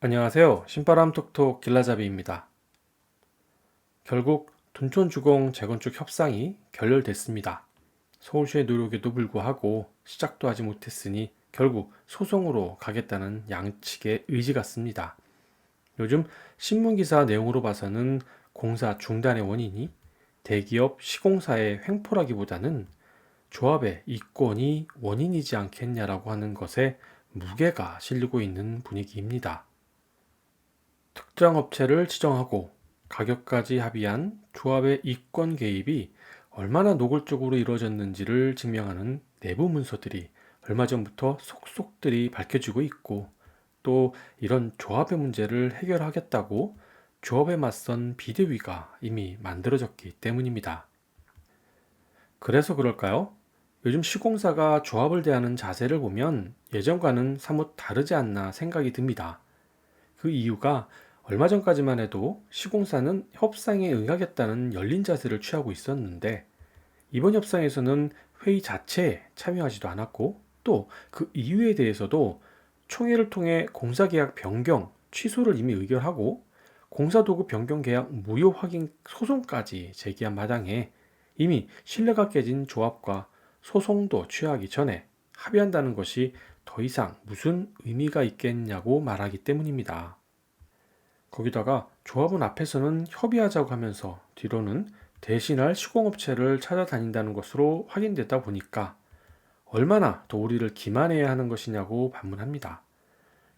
안녕하세요. 신바람 톡톡 길라잡이입니다. 결국 둔촌주공 재건축 협상이 결렬됐습니다. 서울시의 노력에도 불구하고 시작도 하지 못했으니 결국 소송으로 가겠다는 양측의 의지 같습니다. 요즘 신문기사 내용으로 봐서는 공사 중단의 원인이 대기업 시공사의 횡포라기보다는 조합의 이권이 원인이지 않겠냐라고 하는 것에 무게가 실리고 있는 분위기입니다. 특정 업체를 지정하고 가격까지 합의한 조합의 이권 개입이 얼마나 노골적으로 이루어졌는지를 증명하는 내부 문서들이 얼마 전부터 속속들이 밝혀지고 있고, 또 이런 조합의 문제를 해결하겠다고 조합에 맞선 비대위가 이미 만들어졌기 때문입니다. 그래서 그럴까요? 요즘 시공사가 조합을 대하는 자세를 보면 예전과는 사뭇 다르지 않나 생각이 듭니다. 그 이유가 얼마 전까지만 해도 시공사는 협상에 응하겠다는 열린 자세를 취하고 있었는데, 이번 협상에서는 회의 자체에 참여하지도 않았고, 또 그 이유에 대해서도 총회를 통해 공사계약 변경, 취소를 이미 의결하고 공사도구 변경 계약 무효 확인 소송까지 제기한 마당에 이미 신뢰가 깨진 조합과 소송도 취하기 전에 합의한다는 것이 더 이상 무슨 의미가 있겠냐고 말하기 때문입니다. 거기다가 조합은 앞에서는 협의하자고 하면서 뒤로는 대신할 시공업체를 찾아다닌다는 것으로 확인됐다 보니까 얼마나 더 우리를 기만해야 하는 것이냐고 반문합니다.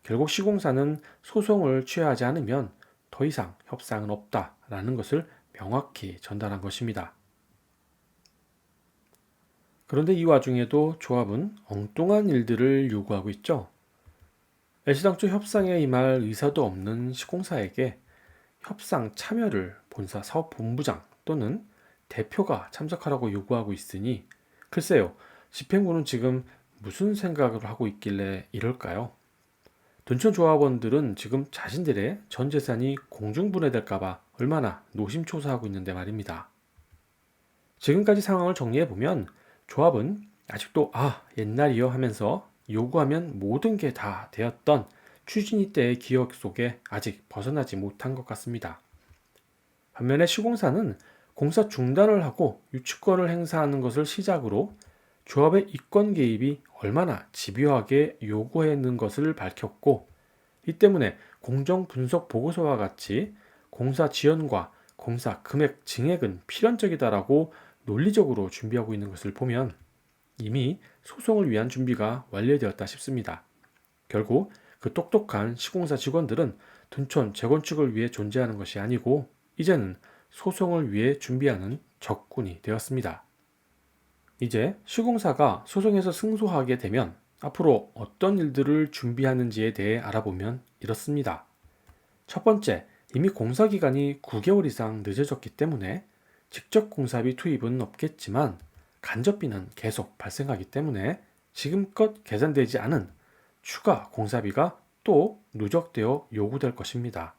결국 시공사는 소송을 취하지 않으면 더 이상 협상은 없다라는 것을 명확히 전달한 것입니다. 그런데 이 와중에도 조합은 엉뚱한 일들을 요구하고 있죠. 애시당초 협상에 임할 의사도 없는 시공사에게 협상 참여를 본사 사업본부장 또는 대표가 참석하라고 요구하고 있으니, 글쎄요, 집행부는 지금 무슨 생각을 하고 있길래 이럴까요? 둔촌 조합원들은 지금 자신들의 전 재산이 공중분해될까봐 얼마나 노심초사하고 있는데 말입니다. 지금까지 상황을 정리해보면 조합은 아직도 옛날이요 하면서 요구하면 모든 게 다 되었던 추진이 때의 기억 속에 아직 벗어나지 못한 것 같습니다. 반면에 시공사는 공사 중단을 하고 유치권을 행사하는 것을 시작으로 조합의 이권 개입이 얼마나 집요하게 요구했는 것을 밝혔고, 이 때문에 공정 분석 보고서와 같이 공사 지연과 공사 금액 증액은 필연적이다라고 논리적으로 준비하고 있는 것을 보면 이미 소송을 위한 준비가 완료되었다 싶습니다. 결국 그 똑똑한 시공사 직원들은 둔촌 재건축을 위해 존재하는 것이 아니고 이제는 소송을 위해 준비하는 적군이 되었습니다. 이제 시공사가 소송에서 승소하게 되면 앞으로 어떤 일들을 준비하는지에 대해 알아보면 이렇습니다. 첫 번째, 이미 공사 기간이 9개월 이상 늦어졌기 때문에 직접 공사비 투입은 없겠지만 간접비는 계속 발생하기 때문에 지금껏 계산되지 않은 추가 공사비가 또 누적되어 요구될 것입니다.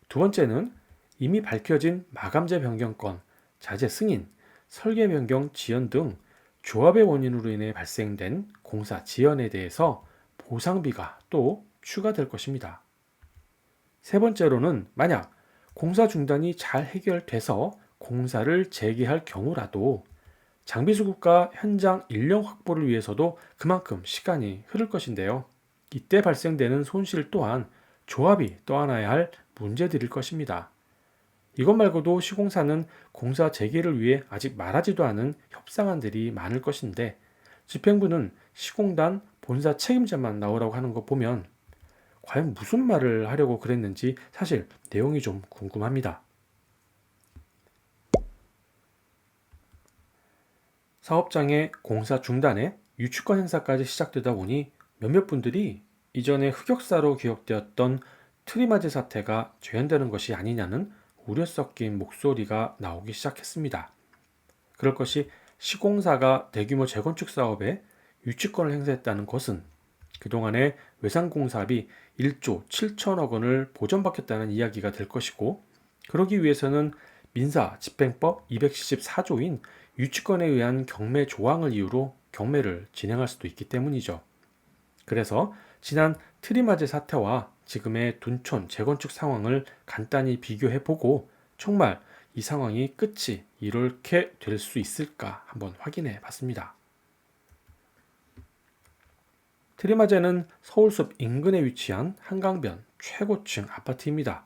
두 번째는 이미 밝혀진 마감재 변경권, 자재 승인, 설계 변경 지연 등 조합의 원인으로 인해 발생된 공사 지연에 대해서 보상비가 또 추가될 것입니다. 세 번째로는 만약 공사 중단이 잘 해결돼서 공사를 재개할 경우라도 장비 수급과 현장 인력 확보를 위해서도 그만큼 시간이 흐를 것인데요. 이때 발생되는 손실 또한 조합이 떠안아야 할 문제들일 것입니다. 이것 말고도 시공사는 공사 재개를 위해 아직 말하지도 않은 협상안들이 많을 것인데, 집행부는 시공단 본사 책임자만 나오라고 하는 거 보면 과연 무슨 말을 하려고 그랬는지 사실 내용이 좀 궁금합니다. 사업장의 공사 중단에 유치권 행사까지 시작되다 보니 몇몇 분들이 이전에 흑역사로 기억되었던 트리마제 사태가 재현되는 것이 아니냐는 우려 섞인 목소리가 나오기 시작했습니다. 그럴 것이 시공사가 대규모 재건축 사업에 유치권을 행사했다는 것은 그동안의 외상공사비 1조 7천억 원을 보전받겠다는 이야기가 될 것이고, 그러기 위해서는 민사집행법 274조인 유치권에 의한 경매 조항을 이유로 경매를 진행할 수도 있기 때문이죠. 그래서 지난 트리마제 사태와 지금의 둔촌 재건축 상황을 간단히 비교해 보고 정말 이 상황이 끝이 이렇게 될 수 있을까 한번 확인해 봤습니다. 트리마제는 서울숲 인근에 위치한 한강변 최고층 아파트입니다.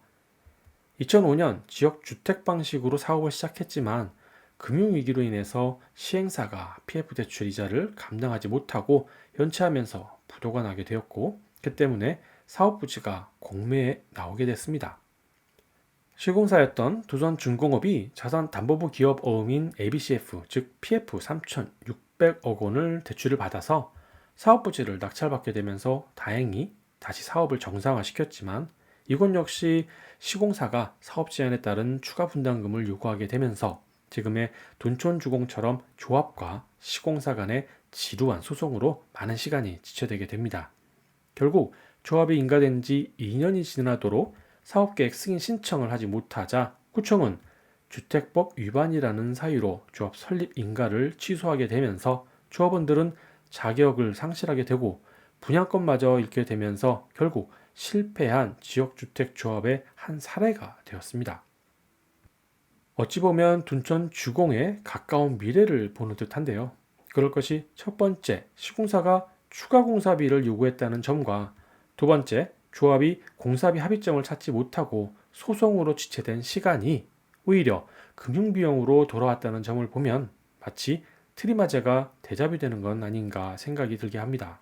2005년 지역 주택 방식으로 사업을 시작했지만 금융위기로 인해서 시행사가 PF대출 이자를 감당하지 못하고 연체하면서 부도가 나게 되었고, 그 때문에 사업 부지가 공매에 나오게 됐습니다. 시공사였던 두산중공업이 자산담보부 기업 어음인 ABCF, 즉 PF 3,600억 원을 대출을 받아서 사업 부지를 낙찰받게 되면서 다행히 다시 사업을 정상화시켰지만, 이건 역시 시공사가 사업 제한에 따른 추가 분담금을 요구하게 되면서 지금의 둔촌주공처럼 조합과 시공사 간의 지루한 소송으로 많은 시간이 지체되게 됩니다. 결국 조합이 인가된 지 2년이 지나도록 사업계획 승인 신청을 하지 못하자 구청은 주택법 위반이라는 사유로 조합 설립 인가를 취소하게 되면서 조합원들은 자격을 상실하게 되고 분양권마저 잃게 되면서 결국 실패한 지역주택조합의 한 사례가 되었습니다. 어찌 보면 둔촌 주공에 가까운 미래를 보는 듯한데요. 그럴 것이 첫 번째, 시공사가 추가 공사비를 요구했다는 점과 두 번째, 조합이 공사비 합의점을 찾지 못하고 소송으로 지체된 시간이 오히려 금융비용으로 돌아왔다는 점을 보면 마치 트리마제가 대잡이 되는 건 아닌가 생각이 들게 합니다.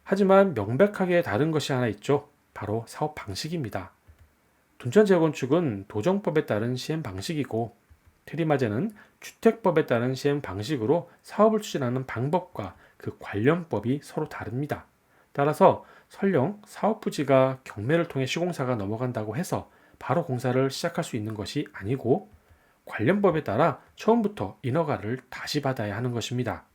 하지만 명백하게 다른 것이 하나 있죠. 바로 사업 방식입니다. 둔촌 재건축은 도정법에 따른 시행 방식이고 트리마제는 주택법에 따른 시행 방식으로 사업을 추진하는 방법과 그 관련법이 서로 다릅니다. 따라서 설령 사업 부지가 경매를 통해 시공사가 넘어간다고 해서 바로 공사를 시작할 수 있는 것이 아니고 관련법에 따라 처음부터 인허가를 다시 받아야 하는 것입니다.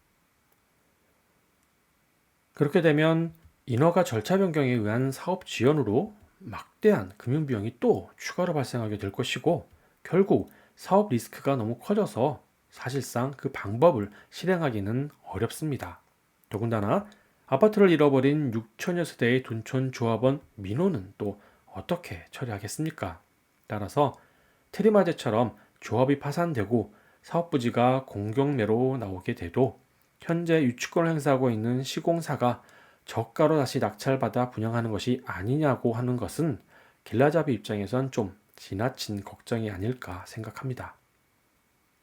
그렇게 되면 인허가 절차 변경에 의한 사업 지연으로 막대한 금융비용이 또 추가로 발생하게 될 것이고 결국 사업 리스크가 너무 커져서 사실상 그 방법을 실행하기는 어렵습니다. 더군다나 아파트를 잃어버린 6천여 세대의 둔촌 조합원 민원은 또 어떻게 처리하겠습니까? 따라서 트리마제처럼 조합이 파산되고 사업 부지가 공경매로 나오게 돼도 현재 유치권을 행사하고 있는 시공사가 저가로 다시 낙찰받아 분양하는 것이 아니냐고 하는 것은 길라잡이 입장에선 좀 지나친 걱정이 아닐까 생각합니다.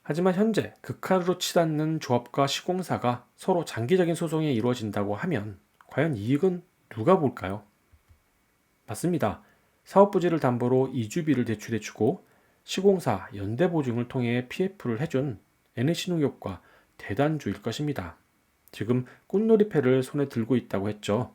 하지만 현재 극한으로 치닫는 조합과 시공사가 서로 장기적인 소송이 이루어진다고 하면 과연 이익은 누가 볼까요? 맞습니다. 사업 부지를 담보로 이주비를 대출해주고 시공사 연대보증을 통해 PF를 해준 NH농협과 대단주일 것입니다. 지금 꽃놀이패를 손에 들고 있다고 했죠.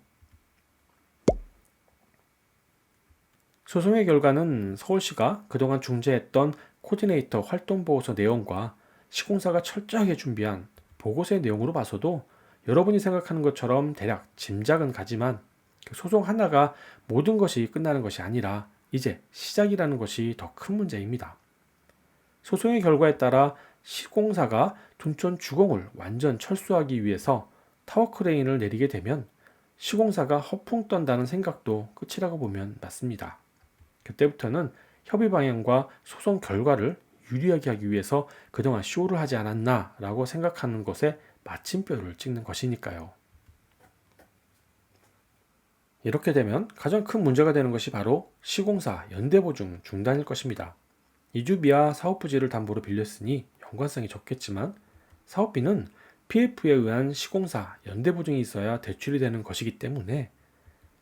소송의 결과는 서울시가 그동안 중재했던 코디네이터 활동보고서 내용과 시공사가 철저하게 준비한 보고서의 내용으로 봐서도 여러분이 생각하는 것처럼 대략 짐작은 가지만 그 소송 하나가 모든 것이 끝나는 것이 아니라 이제 시작이라는 것이 더 큰 문제입니다. 소송의 결과에 따라 시공사가 둔촌 주공을 완전 철수하기 위해서 타워크레인을 내리게 되면 시공사가 허풍 떤다는 생각도 끝이라고 보면 맞습니다. 그때부터는 협의 방향과 소송 결과를 유리하게 하기 위해서 그동안 쇼를 하지 않았나 라고 생각하는 것에 마침표를 찍는 것이니까요. 이렇게 되면 가장 큰 문제가 되는 것이 바로 시공사 연대보증 중단일 것입니다. 이주비와 사업부지를 담보로 빌렸으니 연관성이 적겠지만 사업비는 PF에 의한 시공사 연대보증이 있어야 대출이 되는 것이기 때문에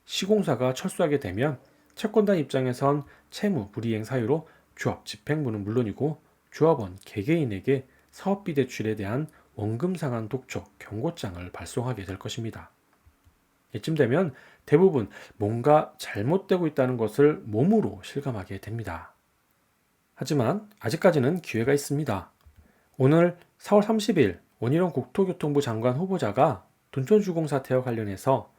시공사가 철수하게 되면 채권단 입장에선 채무 불이행 사유로 조합 집행부는 물론이고 조합원 개개인에게 사업비 대출에 대한 원금 상환 독촉 경고장을 발송하게 될 것입니다. 이쯤 되면 대부분 뭔가 잘못되고 있다는 것을 몸으로 실감하게 됩니다. 하지만 아직까지는 기회가 있습니다. 오늘 4월 30일 원희룡 국토교통부 장관 후보자가 둔촌주공 사태와 관련해서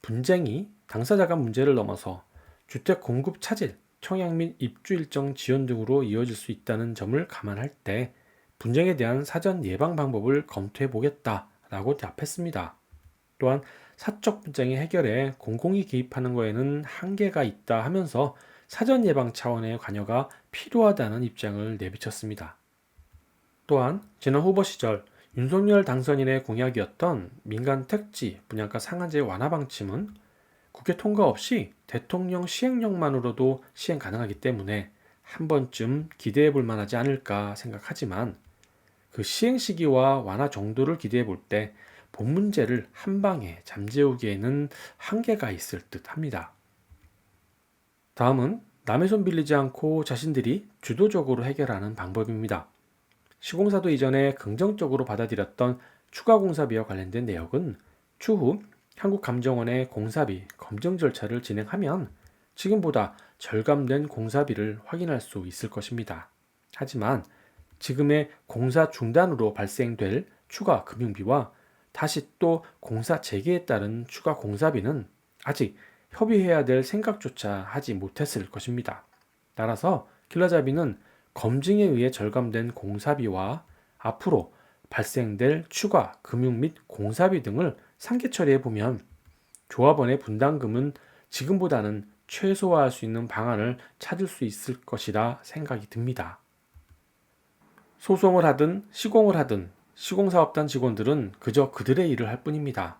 분쟁이 당사자 간 문제를 넘어서 주택 공급 차질, 청약 및 입주 일정 지연 등으로 이어질 수 있다는 점을 감안할 때 분쟁에 대한 사전 예방 방법을 검토해 보겠다라고 답했습니다. 또한 사적 분쟁의 해결에 공공이 개입하는 거에는 한계가 있다 하면서 사전 예방 차원의 관여가 필요하다는 입장을 내비쳤습니다. 또한 지난 후보 시절 윤석열 당선인의 공약이었던 민간 택지 분양가 상한제 완화 방침은 국회 통과 없이 대통령 시행령만으로도 시행 가능하기 때문에 한 번쯤 기대해 볼 만하지 않을까 생각하지만 그 시행 시기와 완화 정도를 기대해 볼 때 본 문제를 한 방에 잠재우기에는 한계가 있을 듯 합니다. 다음은 남의 손 빌리지 않고 자신들이 주도적으로 해결하는 방법입니다. 시공사도 이전에 긍정적으로 받아들였던 추가 공사비와 관련된 내역은 추후 한국감정원의 공사비 검증 절차를 진행하면 지금보다 절감된 공사비를 확인할 수 있을 것입니다. 하지만 지금의 공사 중단으로 발생될 추가 금융비와 다시 또 공사 재개에 따른 추가 공사비는 아직 협의해야 될 생각조차 하지 못했을 것입니다. 따라서 길라잡이는 검증에 의해 절감된 공사비와 앞으로 발생될 추가 금융 및 공사비 등을 상계 처리해 보면 조합원의 분담금은 지금보다는 최소화할 수 있는 방안을 찾을 수 있을 것이라 생각이 듭니다. 소송을 하든 시공을 하든 시공사업단 직원들은 그저 그들의 일을 할 뿐입니다.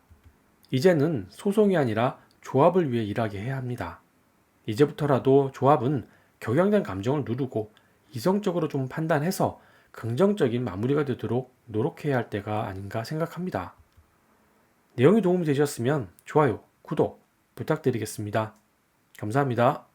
이제는 소송이 아니라 조합을 위해 일하게 해야 합니다. 이제부터라도 조합은 격양된 감정을 누르고 이성적으로 좀 판단해서 긍정적인 마무리가 되도록 노력해야 할 때가 아닌가 생각합니다. 내용이 도움이 되셨으면 좋아요, 구독 부탁드리겠습니다. 감사합니다.